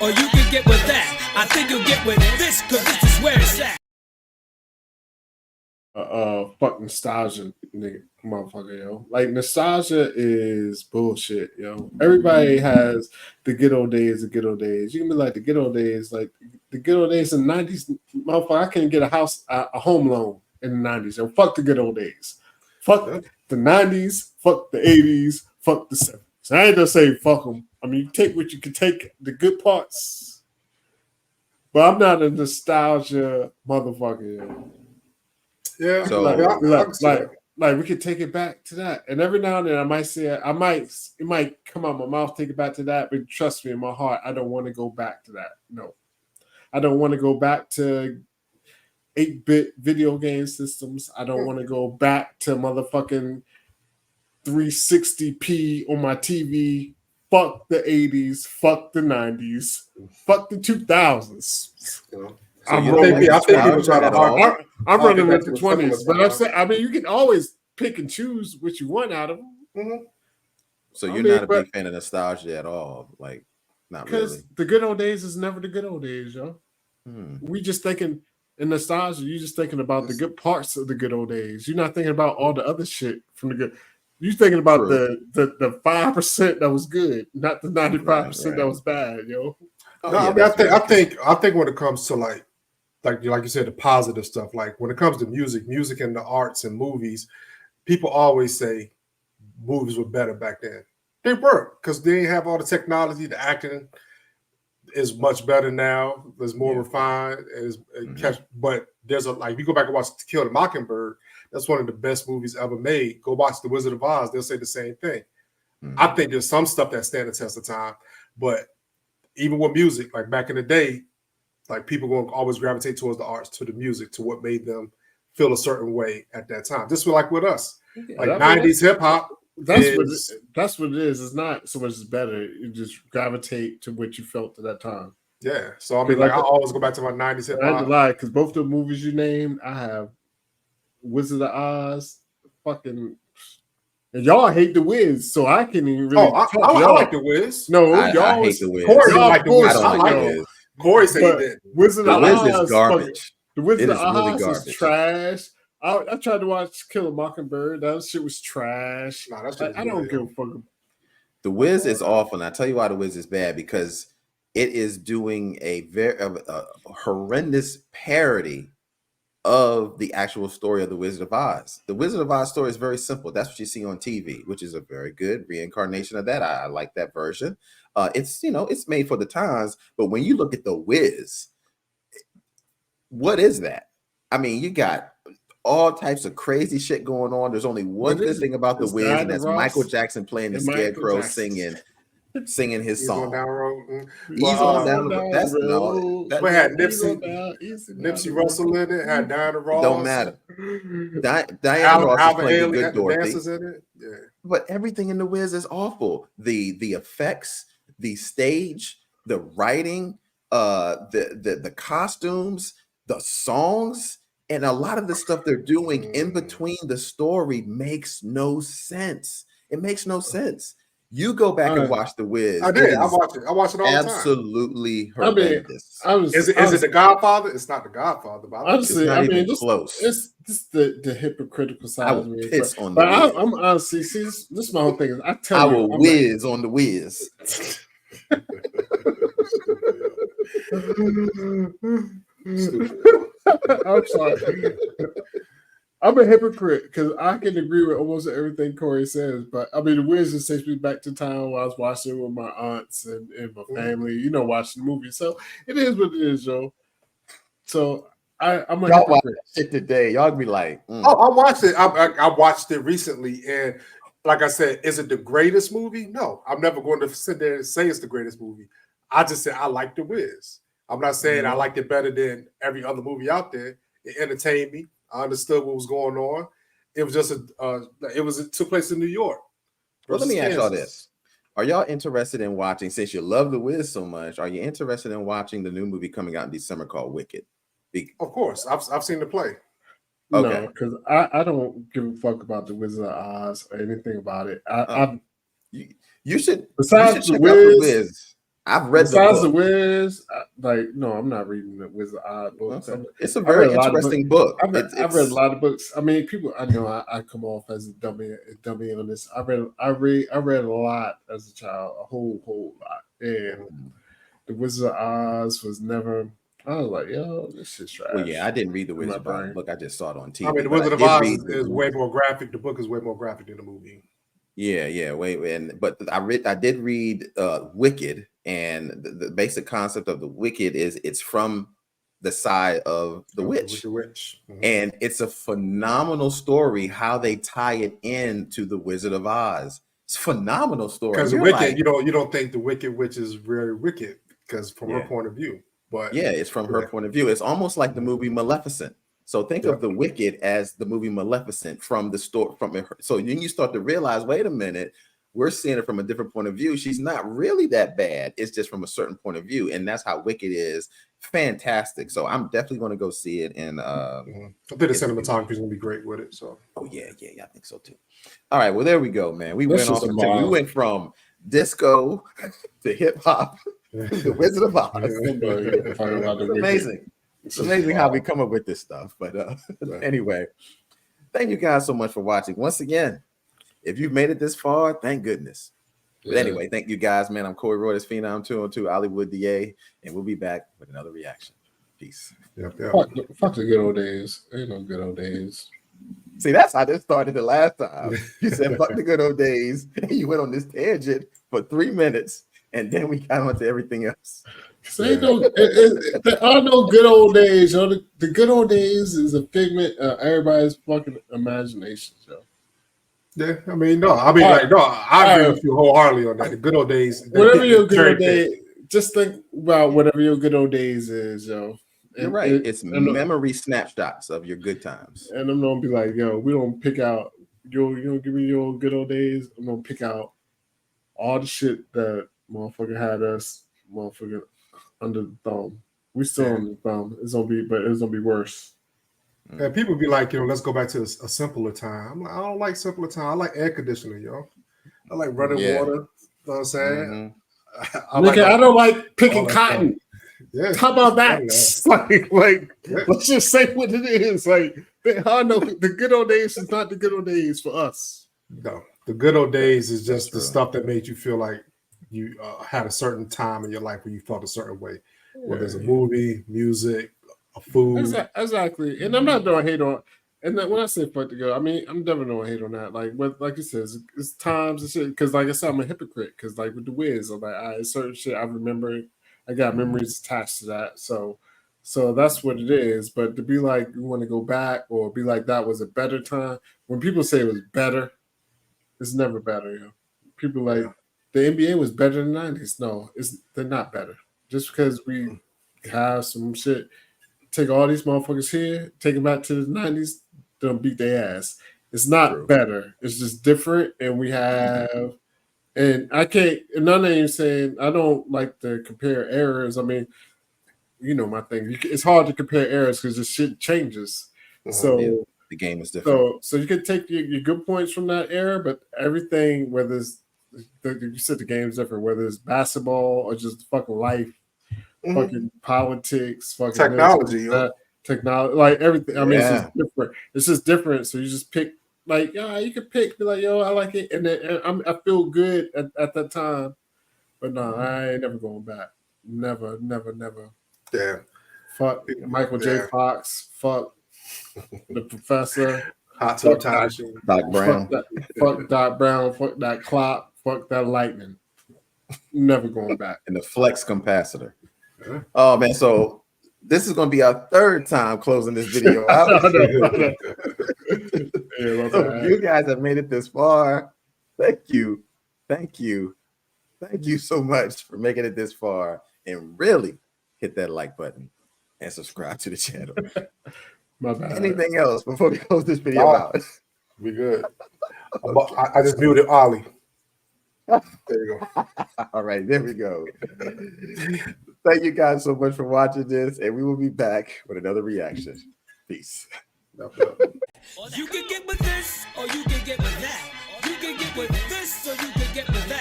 or you can get with that. I think you'll get with this, cause this is where it's at. Fuck nostalgia, nigga, motherfucker, yo. Like nostalgia is bullshit, yo. Everybody has the good old days, the good old days. You can be like the good old days, like the good old days in the 90s, motherfucker. I couldn't get a home loan in the 90s. Yo, fuck the good old days. Fuck the 90s, fuck the 80s, fuck the 70s. I ain't gonna say fuck them. I mean, you take what you can take, the good parts. But I'm not a nostalgia motherfucker, yo. Yeah, So like we could take it back to that, and every now and then I might say it might come out my mouth, take it back to that, but trust me, in my heart, I don't want to go back to that. No, I don't want to go back to 8-bit video game systems. I don't want to go back to motherfucking 360p on my TV. Fuck the 80s. Fuck the 90s. Fuck the 2000s. So I think people try to argue. I'm running with the 20s, but I'm saying, I mean, you can always pick and choose what you want out of them. Mm-hmm. So you're not a big fan of nostalgia at all, like not really. Because the good old days is never the good old days, yo. We just thinking in nostalgia. You just thinking about the good parts of the good old days. You're not thinking about all the other shit from the good. You're thinking about the 5% that was good, not the 95% that was bad, yo. I mean, I think when it comes to like you said, the positive stuff, like when it comes to music and the arts and movies, people always say movies were better back then. They were, because they didn't have all the technology. The acting is much better now. It's more refined. But there's if you go back and watch To Kill the Mockingbird, that's one of the best movies ever made. Go watch The Wizard of Oz. They'll say the same thing. I think there's some stuff that stand the test of time, but even with music, like back in the day, like people going to always gravitate towards the arts, to the music, to what made them feel a certain way at that time. Just like with us, like 90s hip hop. That's what it is. It's not so much better. You just gravitate to what you felt at that time. Yeah. So I mean, like I always go back to my 90s hip hop. I had to lie, because both the movies you named, I have Wizard of Oz, fucking. And y'all hate the Wiz, so I can't even really. I like the Wiz. No, I hate the Wiz. Corey don't like the Wiz. I don't like the Wiz. Corey said he did. Wizard of Wiz Oz is garbage. The Wizard of really Oz garbage. is trash. I tried to watch Kill a Mockingbird. That shit was trash. Nah, that shit was I don't give a fuck. The Wiz is awful, and I tell you why the Wiz is bad, because it is doing a very horrendous parody of the actual story of the Wizard of Oz. The Wizard of Oz story is very simple. That's what you see on TV, which is a very good reincarnation of that. I like that version. It's it's made for the times, but when you look at the Wiz, what is that? I mean, you got all types of crazy shit going on. There's only one good thing about the Wiz, and that's Michael Jackson playing the Scarecrow, singing his song. He's on down the road. That's no. But had Nipsey Russell in it. Had Diana Ross. Don't matter. Diana Ross is playing the good Dorothy. In it. Yeah. But everything in the Wiz is awful. The effects, the stage, the writing, the costumes, the songs, and a lot of the stuff they're doing in between the story makes no sense. It makes no sense. You go back and watch the Wiz. I did. I watched it all the time. Absolutely horrendous. Is it The Godfather? It's not The Godfather, but honestly, it's close. It's just the hypocritical side of me. Piss on but the Wiz. I'm honestly, see, this is my whole thing. Is I will whiz on the Wiz. I'm sorry. I'm a hypocrite because I can agree with almost everything Corey says, but I mean, the Wiz just takes me back to time when I was watching it with my aunts and my family, watching the movie. So it is what it is, Joe. So I'm a y'all watch it today. Y'all be like, I watched it. I watched it recently, and like I said, is it the greatest movie? No, I'm never going to sit there and say it's the greatest movie. I just said I like the Wiz. I'm not saying I liked it better than every other movie out there. It entertained me. I understood what was going on. It was just it took place in New York. Well, let me ask y'all this. Are y'all interested in watching, since you love the Wiz so much, are you interested in watching the new movie coming out in December called Wicked? Of course. I've seen the play. Okay. No, because I don't give a fuck about the Wizard of Oz or anything about it. You should besides check the out the Wiz. Wiz. I've read the Besides the book. Wiz, no, I'm not reading the Wizard of Oz books. Okay. It's a I very read a lot of interesting book. I've read a lot of books. I mean, people. I know I come off as a dummy on this. I read a lot as a child, a whole lot, and the Wizard of Oz was never. I was like, yo, this shit's trash. Well, yeah, I didn't read the Wizard of Oz brain. book. I just saw it on TV. I mean, the but Wizard I of did Oz read is way more graphic. The book is way more graphic than the movie. Yeah, but I did read Wicked, and the basic concept of the Wicked is it's from the side of the witch. The witch. And it's a phenomenal story how they tie it into the Wizard of Oz. It's a phenomenal story. Because the Wicked, you don't think the Wicked Witch is very wicked because from her point of view. But yeah, it's from her point of view. It's almost like the movie Maleficent. So think of the Wicked as the movie Maleficent from the story from her. So then you start to realize, wait a minute, we're seeing it from a different point of view. She's not really that bad. It's just from a certain point of view, and that's how Wicked is. Fantastic. So I'm definitely going to go see it. And I think the cinematography is going to be great with it. So yeah, I think so too. All right, well there we go, man. We went from disco to hip hop. The Wizard of Oz. It's amazing. It's amazing how we come up with this stuff. But anyway, thank you guys so much for watching. Once again, if you've made it this far, thank goodness. But anyway, thank you guys, man. I'm Corey Roy, this Phenom 202, Hollywood DA, and we'll be back with another reaction. Peace. Fuck the good old days. Ain't no good old days. See, that's how this started the last time. You said fuck the good old days, and you went on this tangent for 3 minutes, and then we got on to everything else. There are no good old days. You know, the good old days is a figment of everybody's fucking imagination. So. Yeah, I agree with you wholeheartedly on that. The good old days. Whatever your good old days, just think about whatever your good old days is, yo. You're right. It's memory snapshots of your good times. And I'm gonna be like, yo, we don't pick out you don't give me your good old days. I'm gonna pick out all the shit that motherfucker had us, motherfucker under the thumb. We still on the thumb. It's gonna be worse. And people be like, let's go back to a simpler time. I'm like, I don't like simpler time. I like air conditioning, yo. I like running water. You know what I'm saying? I don't like picking cotton. Yeah. How about that? Let's just say what it is. Like, I know the good old days is not the good old days for us. No, the good old days is just the stuff that made you feel like you had a certain time in your life where you felt a certain way. Whether it's a movie, music, a food. Exactly. And I'm not doing hate on. And then when I say fuck the girl, I mean I'm never doing hate on that. Like you said, it's times and shit. Because like I said, I'm a hypocrite. Because like with the Wiz, I'm like, certain shit I remember. I got memories attached to that. So that's what it is. But to be like you want to go back or be like that was a better time. When people say it was better, it's never better. You know? People like the NBA was better than the 90s. No, they're not better. Just because we have some shit. Take all these motherfuckers here, take them back to the 90s, don't beat their ass. It's not better. It's just different. And we have, and I can't, and I'm not even saying, I don't like to compare errors. I mean, you know my thing. It's hard to compare errors because the shit changes. So the game is different. So you can take your good points from that era, but everything, whether it's, you said the game's different, whether it's basketball or just fucking life, fucking politics, fucking technology, technology, like everything. I mean, it's just different. It's just different. So you just pick, like, you can pick, be like, yo, I like it, and then I feel good at that time. But no, I ain't never going back. Never. Damn. Fuck Michael J. Fox. Fuck the Professor. Hot Tub Time Machine. Doc Brown. Fuck Doc Brown. Fuck that clock. Fuck that lightning. Never going back. And the flex capacitor. Oh man, so this is going to be our third time closing this video out. So you guys have made it this far. Thank you so much for making it this far, and really hit that like button and subscribe to the channel. My bad. Anything else before we close this video out? We good. I just muted Ollie. There you go. All right, there we go. Thank you guys so much for watching this, and we will be back with another reaction. Peace. You can get with this, or you can get with that. You can get with this, or you can get with that.